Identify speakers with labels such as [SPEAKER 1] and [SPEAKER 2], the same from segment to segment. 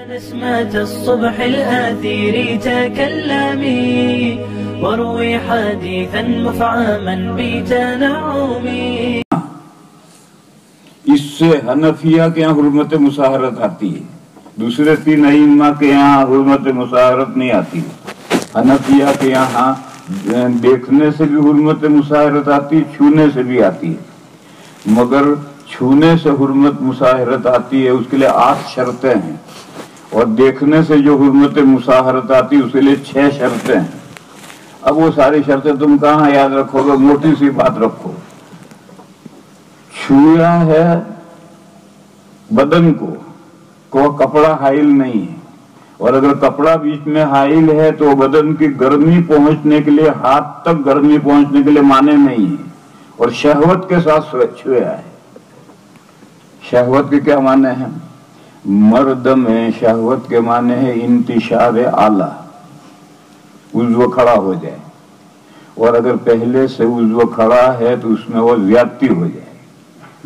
[SPEAKER 1] نسمة الصبح الآثير تكلمي واروي حديثا مفعما بتنعمي.
[SPEAKER 2] اس سے حنفیہ کے یہاں حرمت مساہرت آتی ہے، دوسرے تین ائمہ کے یہاں حرمت مساہرت نہیں آتی. حنفیہ کے یہاں دیکھنے سے بھی حرمت مساہرت آتی، چھونے سے بھی آتی ہے، مگر چھونے سے حرمت مساہرت آتی ہے اس کے لیے 8 شرطیں ہیں، اور دیکھنے سے جو حرمت مساہرت آتی اس کے لیے 6 شرطیں ہیں. اب وہ ساری شرطیں تم کہاں یاد رکھو گے؟ موٹی سی بات رکھو. چھویا ہے بدن کو کپڑا حائل نہیں ہے، اور اگر کپڑا بیچ میں حائل ہے تو بدن کی گرمی پہنچنے کے لیے، ہاتھ تک گرمی پہنچنے کے لیے مانع نہیں ہے، اور شہوت کے ساتھ چھویا ہے. شہوت کے کیا معنی ہیں؟ مرد میں شہوت کے معنی ہے انتشار اعلی، عضو کھڑا ہو جائے، اور اگر پہلے سے عضو کھڑا ہے تو اس میں وہ زیادتی ہو جائے.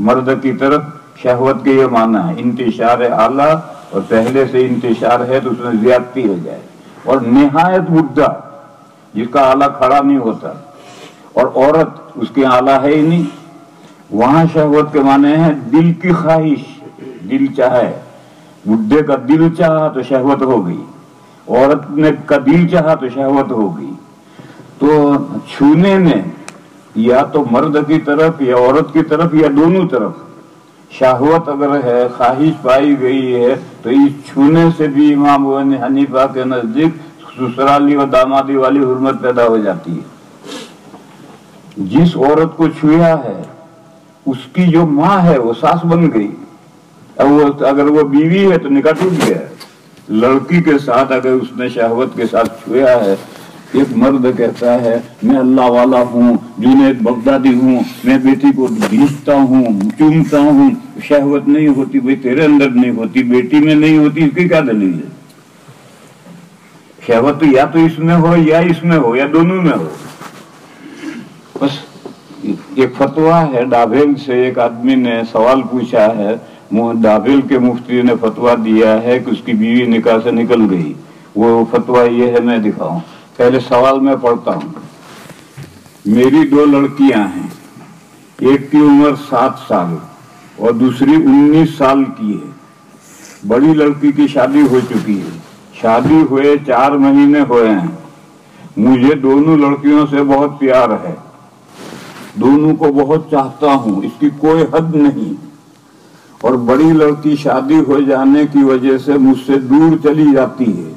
[SPEAKER 2] مرد کی طرف شہوت کے یہ معنی ہے انتشار اعلی، اور پہلے سے انتشار ہے تو اس میں زیادتی ہو جائے. اور نہایت بڈھا جس کا آلہ کھڑا نہیں ہوتا، اور عورت اس کی آلہ ہے ہی نہیں، وہاں شہوت کے معنی ہے دل کی خواہش، دل چاہے. بڈھے کا دل چاہا تو شہوت ہو گئی، عورت نے کا دل چاہا تو شہوت ہو گئی. تو چھونے میں یا تو مرد کی طرف یا عورت کی طرف یا دونوں طرف شہوت اگر ہے، خواہش پائی گئی ہے، تو اس چھونے سے بھی امام ابو حنیفہ کے نزدیک سسرالی و دامادی والی حرمت پیدا ہو جاتی ہے. جس عورت کو چھویا ہے اس کی جو ماں ہے وہ ساس بن گئی. اب وہ اگر وہ بیوی ہے تو نکاح ٹوٹ گیا. لڑکی کے ساتھ اگر اس نے شہوت کے ساتھ چھویا ہے، ایک مرد کہتا ہے میں اللہ والا ہوں، جنید بغدادی ہوں، میں بیٹی کو بھیجتا ہوں، چومتا ہوں، شہوت نہیں ہوتی. بھئی تیرے اندر نہیں ہوتی، بیٹی میں نہیں ہوتی، اس کی کیا دلیل ہے؟ شہوت تو یا تو اس میں ہو یا اس میں ہو یا دونوں میں ہو. بس ایک فتویٰ ہے ڈابھیل سے، ایک آدمی نے سوال پوچھا ہے، ڈابھیل کے مفتی نے فتویٰ دیا ہے کہ اس کی بیوی نکاح سے نکل گئی. وہ فتویٰ یہ ہے، میں دکھاؤں. پہلے سوال میں پڑھتا ہوں. میری 2 لڑکیاں ہیں، ایک کی عمر 7 سال اور دوسری 19 سال کی ہے. بڑی لڑکی کی شادی ہو چکی ہے، شادی ہوئے 4 مہینے ہوئے ہیں. مجھے دونوں لڑکیوں سے بہت پیار ہے، دونوں کو بہت چاہتا ہوں، اس کی کوئی حد نہیں. اور بڑی لڑکی شادی ہو جانے کی وجہ سے مجھ سے دور چلی جاتی ہے.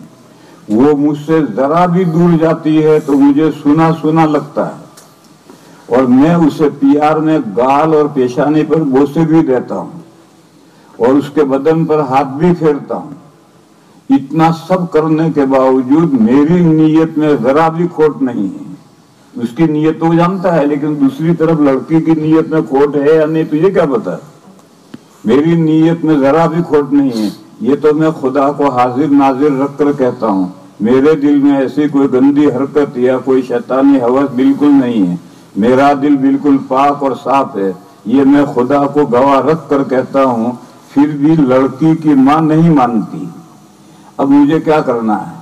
[SPEAKER 2] وہ مجھ سے ذرا بھی دور جاتی ہے تو مجھے سنا سنا لگتا ہے، اور میں اسے پیار میں گال اور پیشانی پر بوسے بھی دیتا ہوں، اور اس کے بدن پر ہاتھ بھی پھیرتا ہوں. اتنا سب کرنے کے باوجود میری نیت میں ذرا بھی کھوٹ نہیں ہے. اس کی نیت تو جانتا ہے، لیکن دوسری طرف لڑکی کی نیت میں کھوٹ ہے یا نہیں تجھے کیا پتا؟ میری نیت میں ذرا بھی کھوٹ نہیں ہے. یہ تو میں خدا کو حاضر ناظر رکھ کر کہتا ہوں، میرے دل میں ایسی کوئی گندی حرکت یا کوئی شیطانی ہوس بالکل نہیں ہے. میرا دل بالکل پاک اور صاف ہے. یہ میں خدا کو گواہ رکھ کر کہتا ہوں. پھر بھی لڑکی کی ماں نہیں مانتی. اب مجھے کیا کرنا ہے؟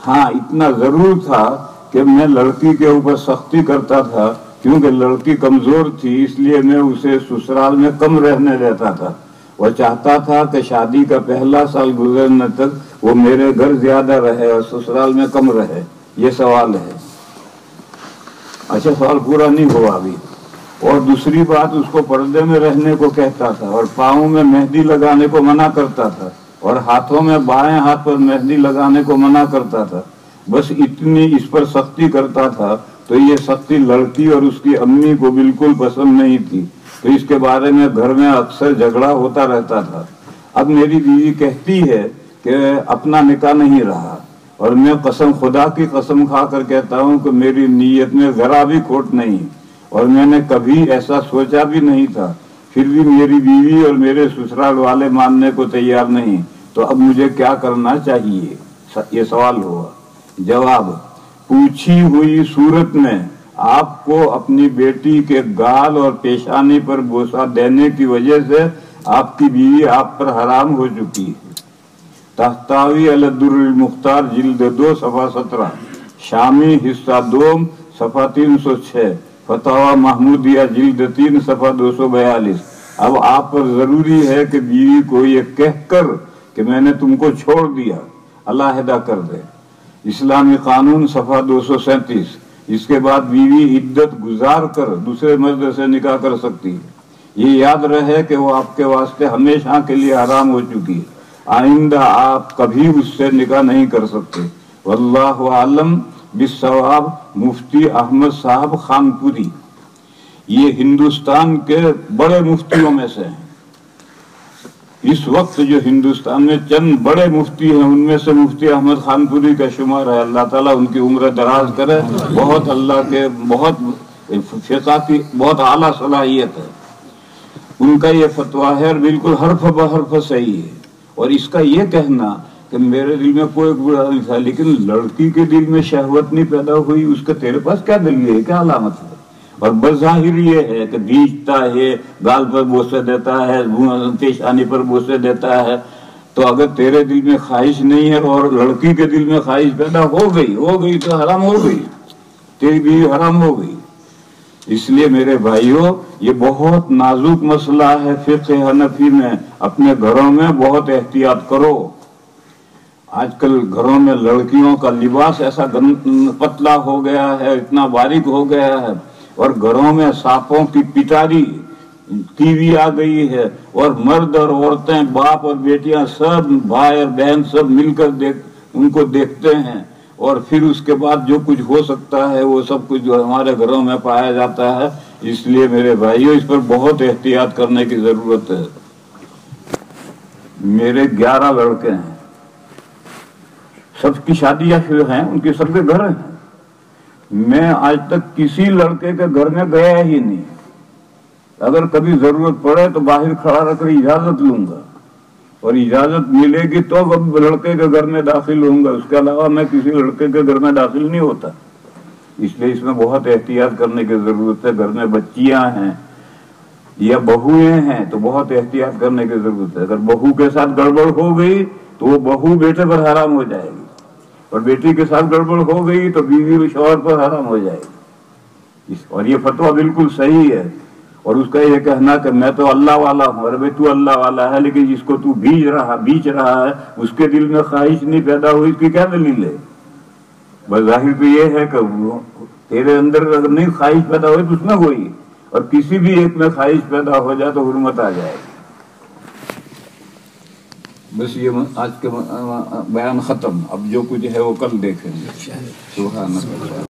[SPEAKER 2] ہاں اتنا ضرور تھا کہ میں لڑکی کے اوپر سختی کرتا تھا، کیونکہ لڑکی کمزور تھی، اس لیے میں اسے سسرال میں کم رہنے دیتا تھا، اور چاہتا تھا کہ شادی کا پہلا سال گزرنے تک وہ میرے گھر زیادہ رہے اور سسرال میں کم رہے. یہ سوال ہے. اچھا سوال پورا نہیں ہوا ابھی. اور دوسری بات، اس کو پردے میں رہنے کو کہتا تھا، اور پاؤں میں مہندی لگانے کو منع کرتا تھا، اور ہاتھوں میں بائیں ہاتھ پر مہندی لگانے کو منع کرتا تھا. بس اتنی اس پر سختی کرتا تھا. تو یہ سختی لڑکی اور اس کی امی کو بالکل پسند نہیں تھی، تو اس کے بارے میں گھر میں اکثر جھگڑا ہوتا رہتا تھا. اب میری بیوی کہتی ہے کہ اپنا نکاح نہیں رہا، اور میں قسم خدا کی قسم کھا کر کہتا ہوں کہ میری نیت میں ذرا بھی کھوٹ نہیں، اور میں نے کبھی ایسا سوچا بھی نہیں تھا. پھر بھی میری بیوی اور میرے سسرال والے ماننے کو تیار نہیں. تو اب مجھے کیا کرنا چاہیے؟ یہ سوال ہوا. جواب: پوچھی ہوئی صورت میں آپ کو اپنی بیٹی کے گال اور پیشانی پر بوسہ دینے کی وجہ سے آپ کی بیوی آپ پر حرام ہو چکی ہے. تحتاوی علی الدر المختار جلد 2 صفحہ 17، شامی حصہ 2 صفحہ 306، فتاوی محمودیہ جلد 3 صفحہ 242۔ اب آپ پر ضروری ہے کہ بیوی کو یہ کہہ کر کہ میں نے تم کو چھوڑ دیا علیحدہ کر دے۔ اسلامی قانون صفحہ 237۔ اس کے بعد بیوی عدت گزار کر دوسرے مرد سے نکاح کر سکتی ہے۔ یہ یاد رہے کہ وہ آپ کے واسطے ہمیشہ کے لیے حرام ہو چکی ہے، آئندہ آپ کبھی اس سے نکاح نہیں کر سکتے۔ واللہ عالم بالصواب۔ مفتی احمد صاحب خانپوری، یہ ہندوستان کے بڑے مفتیوں میں سے ہیں۔ اس وقت جو ہندوستان میں چند بڑے مفتی ہیں ان میں سے مفتی احمد خانپوری کا شمار ہے۔ اللہ تعالیٰ ان کی عمر دراز کرے۔ بہت اللہ کے بہت فقہ کی بہت اعلیٰ صلاحیت ہے۔ ان کا یہ فتویٰ ہے، بالکل حرف بحرف صحیح ہے۔ اور اس کا یہ کہنا کہ میرے دل میں کوئی برا نہیں تھا لیکن لڑکی کے دل میں شہوت نہیں پیدا ہوئی، اس کا تیرے پاس کیا دلیل ہے، کیا علامت ہے؟ اور بظاہر یہ ہے کہ بھیجتا ہے، گال پر بوسے دیتا ہے، پیشانی پر بوسے دیتا ہے، تو اگر تیرے دل میں خواہش نہیں ہے اور لڑکی کے دل میں خواہش پیدا ہو گئی تو حرام ہو گئی، تیری بیوی حرام ہو گئی۔ اس لیے میرے بھائیوں یہ بہت نازک مسئلہ ہے، فقہ حنفی میں اپنے گھروں میں بہت احتیاط کرو۔ آج کل گھروں میں لڑکیوں کا لباس ایسا پتلا ہو گیا ہے، اتنا باریک ہو گیا ہے، اور گھروں میں سانپوں کی پٹاری، ٹی وی آ گئی ہے، اور مرد اور عورتیں، باپ اور بیٹیاں، سب بھائی اور بہن سب مل کر ان کو دیکھتے ہیں، اور پھر اس کے بعد جو کچھ ہو سکتا ہے وہ سب کچھ جو ہمارے گھروں میں پایا جاتا ہے۔ اس لیے میرے بھائیوں اس پر بہت احتیاط کرنے کی ضرورت ہے۔ میرے 11 لڑکے ہیں، سب کی شادیاں شروع ہیں، ان کے سب کے گھر ہیں۔ میں آج تک کسی لڑکے کے گھر میں گیا ہی نہیں، اگر کبھی ضرورت پڑے تو باہر کھڑا رکھ کر اجازت لوں گا، اور اجازت ملے گی تو اب لڑکے کے گھر میں داخل ہوں گا، اس کے علاوہ میں کسی لڑکے کے گھر میں داخل نہیں ہوتا۔ اس لیے اس میں بہت احتیاط کرنے کی ضرورت ہے۔ گھر میں بچیاں ہیں یا بہویں ہیں تو بہت احتیاط کرنے کی ضرورت ہے۔ اگر بہو کے ساتھ گڑبڑ ہو گئی تو وہ بہو بیٹے پر حرام ہو جائے گی، اور بیٹی کے ساتھ گڑبڑ ہو گئی تو بیوی شوہر پر حرام ہو جائے گی۔ اور یہ فتویٰ بالکل صحیح ہے۔ اور اس کا یہ کہنا کہ میں تو اللہ والا ہوں، ارے تو اللہ والا ہے لیکن جس کو تو بیچ رہا ہے اس کے دل میں خواہش نہیں پیدا ہوئی، اس کی کیا دلیل ہے؟ بظاہر تو یہ ہے کہ تیرے اندر اگر نہیں خواہش پیدا ہوئی تو اس میں ہوئی، اور کسی بھی ایک میں خواہش پیدا ہو جائے تو حرمت آ جائے گی۔ بس یہ آج کے بیان ختم، اب جو کچھ ہے وہ کل دیکھیں گے۔ سبحان اللہ۔